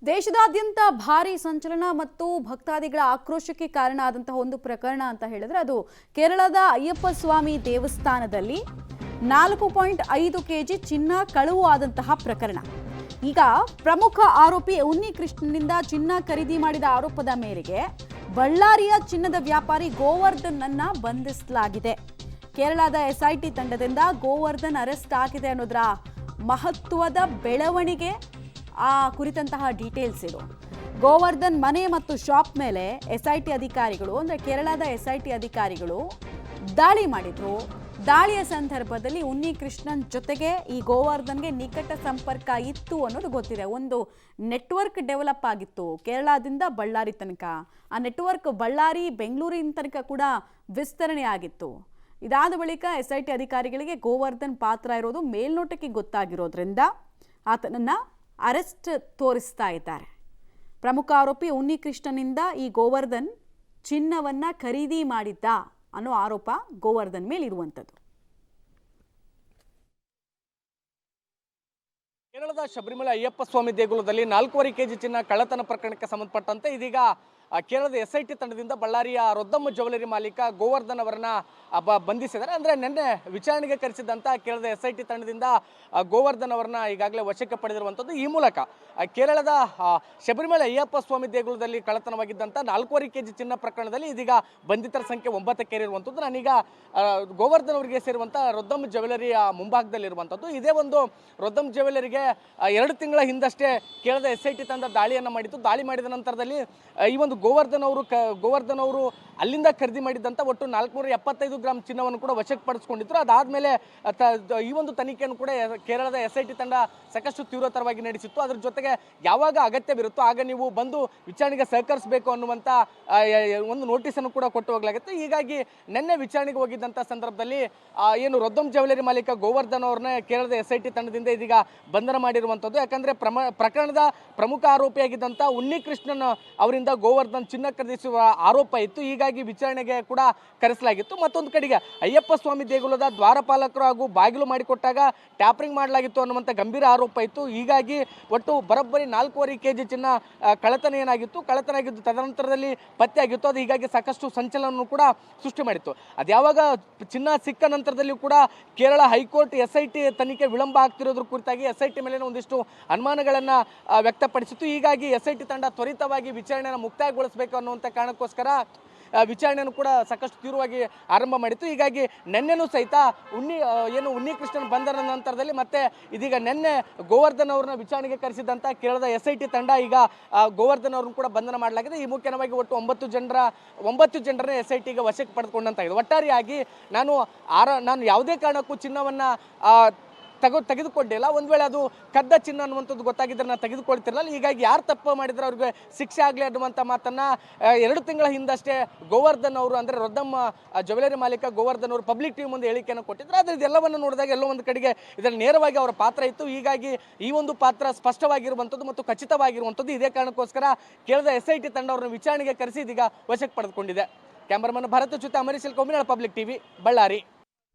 ದೇಶದಾದ್ಯಂತ ಭಾರಿ ಸಂಚಲನ ಮತ್ತು ಭಕ್ತಾದಿಗಳ ಆಕ್ರೋಶಕ್ಕೆ ಕಾರಣ ಆದಂತಹ ಒಂದು ಪ್ರಕರಣ ಅಂತ ಹೇಳಿದ್ರೆ ಅದು ಕೇರಳದ ಅಯ್ಯಪ್ಪ ಸ್ವಾಮಿ ದೇವಸ್ಥಾನದಲ್ಲಿ 4.5 ಕೆಜಿ ಚಿನ್ನ ಕಳವು ಆದಂತಹ ಪ್ರಕರಣ. ಈಗ ಪ್ರಮುಖ ಆರೋಪಿ ಉನ್ನಿ ಕೃಷ್ಣನಿಂದ ಚಿನ್ನ ಖರೀದಿ ಮಾಡಿದ ಆರೋಪದ ಮೇರೆಗೆ ಬಳ್ಳಾರಿಯ ಚಿನ್ನದ ವ್ಯಾಪಾರಿ ಗೋವರ್ಧನ್ ಅನ್ನ ಬಂಧಿಸಲಾಗಿದೆ. ಕೇರಳದ ಎಸ್ಐಟಿ ತಂಡದಿಂದ ಗೋವರ್ಧನ್ ಅರೆಸ್ಟ್ ಆಗಿದೆ ಅನ್ನೋದರ ಮಹತ್ವದ ಬೆಳವಣಿಗೆ ಆ ಕುರಿತಂತಹ ಡೀಟೇಲ್ಸ್ ಇದು. ಗೋವರ್ಧನ್ ಮನೆ ಮತ್ತು ಶಾಪ್ ಮೇಲೆ ಎಸ್ಐಟಿ ಅಧಿಕಾರಿಗಳು ಅಂದ್ರೆ ಕೇರಳದ ಎಸ್ಐಟಿ ಅಧಿಕಾರಿಗಳು ದಾಳಿ ಮಾಡಿದ್ರು. ದಾಳಿಯ ಸಂದರ್ಭದಲ್ಲಿ ಉನ್ನಿ ಕೃಷ್ಣನ್ ಜೊತೆಗೆ ಈ ಗೋವರ್ಧನ್ಗೆ ನಿಕಟ ಸಂಪರ್ಕ ಇತ್ತು ಅನ್ನೋದು ಗೊತ್ತಿದೆ. ಒಂದು ನೆಟ್ವರ್ಕ್ ಡೆವಲಪ್ ಆಗಿತ್ತು ಕೇರಳದಿಂದ ಬಳ್ಳಾರಿ ತನಕ. ಆ ನೆಟ್ವರ್ಕ್ ಬಳ್ಳಾರಿ ಬೆಂಗಳೂರಿನ ತನಕ ಕೂಡ ವಿಸ್ತರಣೆ ಆಗಿತ್ತು. ಇದಾದ ಬಳಿಕ ಎಸ್ಐಟಿ ಅಧಿಕಾರಿಗಳಿಗೆ ಗೋವರ್ಧನ್ ಪಾತ್ರ ಇರೋದು ಮೇಲ್ನೋಟಕ್ಕೆ ಗೊತ್ತಾಗಿರೋದ್ರಿಂದ ಆತನನ್ನ ಅರೆಸ್ಟ್ ತೋರಿಸ್ತಾ ಇದ್ದಾರೆ. ಪ್ರಮುಖ ಆರೋಪಿ ಉನ್ನಿ ಕೃಷ್ಣನಿಂದ ಈ ಗೋವರ್ಧನ್ ಚಿನ್ನವನ್ನ ಖರೀದಿ ಮಾಡಿದ್ದ ಅನ್ನೋ ಆರೋಪ ಗೋವರ್ಧನ್ ಮೇಲೆ ಇರುವಂಥದ್ದು. ಕೇರಳದ ಶಬರಿಮಲೆ ಅಯ್ಯಪ್ಪ ಸ್ವಾಮಿ ದೇಗುಲದಲ್ಲಿ 4.5 ಕೆಜಿ ಚಿನ್ನ ಕಳ್ಳತನ ಪ್ರಕರಣಕ್ಕೆ ಸಂಬಂಧಪಟ್ಟಂತೆ ಇದೀಗ ಕೇರಳದ ಎಸ್ಐಟಿ ತಂಡದಿಂದ ಬಳ್ಳಾರಿಯ ರೊದ್ದಮ್ಮ ಜ್ಯುವೆಲರಿ ಮಾಲೀಕ ಗೋವರ್ಧನ್ ಅವರನ್ನ ಬಂಧಿಸಿದ್ದಾರೆ. ಅಂದರೆ ನಿನ್ನೆ ವಿಚಾರಣೆಗೆ ಕರೆಸಿದಂಥ ಕೇರಳದ ಎಸ್ಐಟಿ ತಂಡದಿಂದ ಗೋವರ್ಧನ್ ಅವರನ್ನ ಈಗಾಗಲೇ ವಶಕ್ಕೆ ಪಡೆದಿರುವಂಥದ್ದು. ಈ ಮೂಲಕ ಕೇರಳದ ಶಬರಿಮಲೆ ಅಯ್ಯಪ್ಪ ಸ್ವಾಮಿ ದೇಗುಲದಲ್ಲಿ ಕಳ್ಳತನವಾಗಿದ್ದಂಥ 4.5 ಕೆಜಿ ಚಿನ್ನ ಪ್ರಕರಣದಲ್ಲಿ ಇದೀಗ ಬಂಧಿತರ ಸಂಖ್ಯೆ 9ಕ್ಕೆ ಏರಿರುವಂಥದ್ದು. ನಾನೀಗ ಗೋವರ್ಧನ್ ಅವರಿಗೆ ಸೇರುವಂಥ ರೊದ್ದಮ್ಮ ಜ್ಯುವೆಲರಿಯ ಮುಂಭಾಗದಲ್ಲಿರುವಂಥದ್ದು. ಇದೇ ಒಂದು ರೊದ್ದಮ್ಮ ಜ್ಯುವೆಲರಿಗೆ 2 ತಿಂಗಳ ಹಿಂದಷ್ಟೇ ಕೇರಳದ ಎಸ್ಐಟಿ ತಂಡ ದಾಳಿಯನ್ನು ಮಾಡಿತ್ತು. ದಾಳಿ ಮಾಡಿದ ನಂತರದಲ್ಲಿ ಈ ಒಂದು ಗೋವರ್ಧನ್ ಅವರು ಅಲ್ಲಿಂದ ಖರೀದಿ ಮಾಡಿದ್ದಂಥ ಒಟ್ಟು 475 ಗ್ರಾಮ್ ಚಿನ್ನವನ್ನು ಕೂಡ ವಶಕ್ಕೆ ಪಡಿಸ್ಕೊಂಡಿದ್ರು. ಅದಾದಮೇಲೆ ಈ ಒಂದು ತನಿಖೆಯನ್ನು ಕೂಡ ಕೇರಳದ ಎಸ್ಐಟಿ ತಂಡ ಸಾಕಷ್ಟು ತೀವ್ರತರವಾಗಿ ನಡೆಸಿತ್ತು. ಅದ್ರ ಜೊತೆಗೆ ಯಾವಾಗ ಅಗತ್ಯವಿರುತ್ತೋ ಆಗ ನೀವು ಬಂದು ವಿಚಾರಣೆಗೆ ಸಹಕರಿಸಬೇಕು ಅನ್ನುವಂಥ ಒಂದು ನೋಟಿಸನ್ನು ಕೂಡ ಕೊಟ್ಟು ಹೋಗಲಾಗುತ್ತೆ. ಹೀಗಾಗಿ ನಿನ್ನೆ ವಿಚಾರಣೆಗೆ ಹೋಗಿದ್ದಂಥ ಸಂದರ್ಭದಲ್ಲಿ ಏನು ರೊದ್ದಮ್ ಜ್ಯುವೆಲರಿ ಮಾಲೀಕ ಗೋವರ್ಧನ್ ಅವ್ರನ್ನ ಕೇರಳದ ಎಸ್ಐಟಿ ತಂಡದಿಂದ ಇದೀಗ ಬಂಧನ ಮಾಡಿರುವಂಥದ್ದು. ಯಾಕಂದರೆ ಪ್ರಕರಣದ ಪ್ರಮುಖ ಆರೋಪಿಯಾಗಿದ್ದಂಥ ಉನ್ನಿ ಕೃಷ್ಣನ್ ಅವರಿಂದ ಗೋವರ್ಧನ್ ಚಿನ್ನ ಖರೀದಿಸುವ ಆರೋಪ ಇತ್ತು. ಹೀಗಾಗಿ ವಿಚಾರಣೆಗೆ ಕೂಡ ಕರೆಸಲಾಗಿತ್ತು. ಮತ್ತೊಂದು ಕಡೆಗೆ ಅಯ್ಯಪ್ಪ ಸ್ವಾಮಿ ದೇಗುಲದ ದ್ವಾರಪಾಲಕರು ಹಾಗೂ ಬಾಗಿಲು ಮಾಡಿಕೊಟ್ಟಾಗ ಟ್ಯಾಪರಿಂಗ್ ಮಾಡಲಾಗಿತ್ತು ಅನ್ನುವಂಥ ಗಂಭೀರ ಆರೋಪ ಇತ್ತು. ಹೀಗಾಗಿ ಒಟ್ಟು ಬರೋಬ್ಬರಿ 4.5 ಕೆಜಿ ಚಿನ್ನ ಕಳ್ಳತನ ಆಗಿದ್ದು ತದನಂತರದಲ್ಲಿ ಪತ್ತೆಯಾಗಿತ್ತು. ಅದು ಹೀಗಾಗಿ ಸಾಕಷ್ಟು ಸಂಚಲನವನ್ನು ಕೂಡ ಸೃಷ್ಟಿ ಮಾಡಿತ್ತು. ಅದ್ಯಾವಾಗ ಚಿನ್ನ ಸಿಕ್ಕ ನಂತರದಲ್ಲಿಯೂ ಕೂಡ ಕೇರಳ ಹೈಕೋರ್ಟ್ ಎಸ್ಐಟಿ ತನಿಖೆ ವಿಳಂಬ ಆಗ್ತಿರೋದ್ರ ಕುರಿತಾಗಿ ಎಸ್ಐಟಿ ಮೇಲೆ ಒಂದಿಷ್ಟು ಅನುಮಾನಗಳನ್ನು ವ್ಯಕ್ತಪಡಿಸಿತ್ತು. ಹೀಗಾಗಿ ಎಸ್ಐಟಿ ತಂಡ ತ್ವರಿತವಾಗಿ ವಿಚಾರಣೆಯನ್ನು ಮುಕ್ತಾಯಗೊಳಿಸಬೇಕು ಅನ್ನುವಂಥ ಕಾರಣಕ್ಕೋಸ್ಕರ ವಿಚಾರಣೆಯನ್ನು ಕೂಡ ಸಾಕಷ್ಟು ತೀವ್ರವಾಗಿ ಆರಂಭ ಮಾಡಿತ್ತು. ಹೀಗಾಗಿ ನಿನ್ನೆನೂ ಸಹಿತ ಉನ್ನಿ ಕೃಷ್ಣನ್ ಬಂಧನ ನಂತರದಲ್ಲಿ ಮತ್ತೆ ಇದೀಗ ನಿನ್ನೆ ಗೋವರ್ಧನ್ ಅವ್ರನ್ನ ವಿಚಾರಣೆಗೆ ಕರೆಸಿದಂಥ ಕೇರಳದ ಎಸ್ಐಟಿ ತಂಡ ಈಗ ಗೋವರ್ಧನ್ ಅವ್ರನ್ನ ಕೂಡ ಬಂಧನ ಮಾಡಲಾಗಿದೆ. ಈ ಮುಖ್ಯವಾಗಿ ಒಟ್ಟು 9 ಜನರನ್ನ ಎಸ್ಐಟಿಗೆ ವಶಕ್ಕೆ ಪಡೆದುಕೊಂಡಂತಾಗಿದೆ. ಒಟ್ಟಾರೆಯಾಗಿ ನಾನು ಯಾವುದೇ ಕಾರಣಕ್ಕೂ ಚಿನ್ನವನ್ನು ತೆಗೆದುಕೊಂಡಿಲ್ಲ. ಒಂದು ವೇಳೆ ಅದು ಕದ್ದ ಚಿನ್ನ ಅನ್ನುವಂಥದ್ದು ಗೊತ್ತಾಗಿದ್ದರೆ ನಾನು ತೆಗೆದುಕೊಳ್ತಿರಲಿಲ್ಲ. ಹೀಗಾಗಿ ಯಾರು ತಪ್ಪು ಮಾಡಿದ್ರೆ ಅವ್ರಿಗೆ ಶಿಕ್ಷೆ ಆಗಲಿ ಅನ್ನುವಂಥ ಮಾತನ್ನು 2 ತಿಂಗಳ ಹಿಂದಷ್ಟೇ ಗೋವರ್ಧನ್ ಅವರು ಅಂದರೆ ರೊದ್ದಮ್ಮ ಜ್ಯುವೆಲರಿ ಮಾಲೀಕ ಗೋವರ್ಧನ್ ಅವರು ಪಬ್ಲಿಕ್ ಟಿವಿ ಮುಂದೆ ಹೇಳಿಕೆಯನ್ನು ಕೊಟ್ಟಿದ್ರು. ಆದರೆ ಇದೆಲ್ಲವನ್ನು ನೋಡಿದಾಗ ಎಲ್ಲೋ ಒಂದು ಕಡೆಗೆ ಇದರಲ್ಲಿ ನೇರವಾಗಿ ಅವರ ಪಾತ್ರ ಇತ್ತು. ಹೀಗಾಗಿ ಈ ಒಂದು ಪಾತ್ರ ಸ್ಪಷ್ಟವಾಗಿರುವಂಥದ್ದು ಮತ್ತು ಖಚಿತವಾಗಿರುವಂಥದ್ದು. ಇದೇ ಕಾರಣಕ್ಕೋಸ್ಕರ ಕೇರಳದ ಎಸ್ಐಟಿ ತಂಡ ಅವರನ್ನು ವಿಚಾರಣೆಗೆ ಕರೆಸಿ ಇದೀಗ ವಶಕ್ಕೆ ಪಡೆದುಕೊಂಡಿದೆ. ಕ್ಯಾಮರಾಮನ್ ಭರತ್ ಜೊತೆ ಅಮರೀಶ್ ಕೊಮ್ಮಿನಾಳ್, ಪಬ್ಲಿಕ್ ಟಿವಿ, ಬಳ್ಳಾರಿ.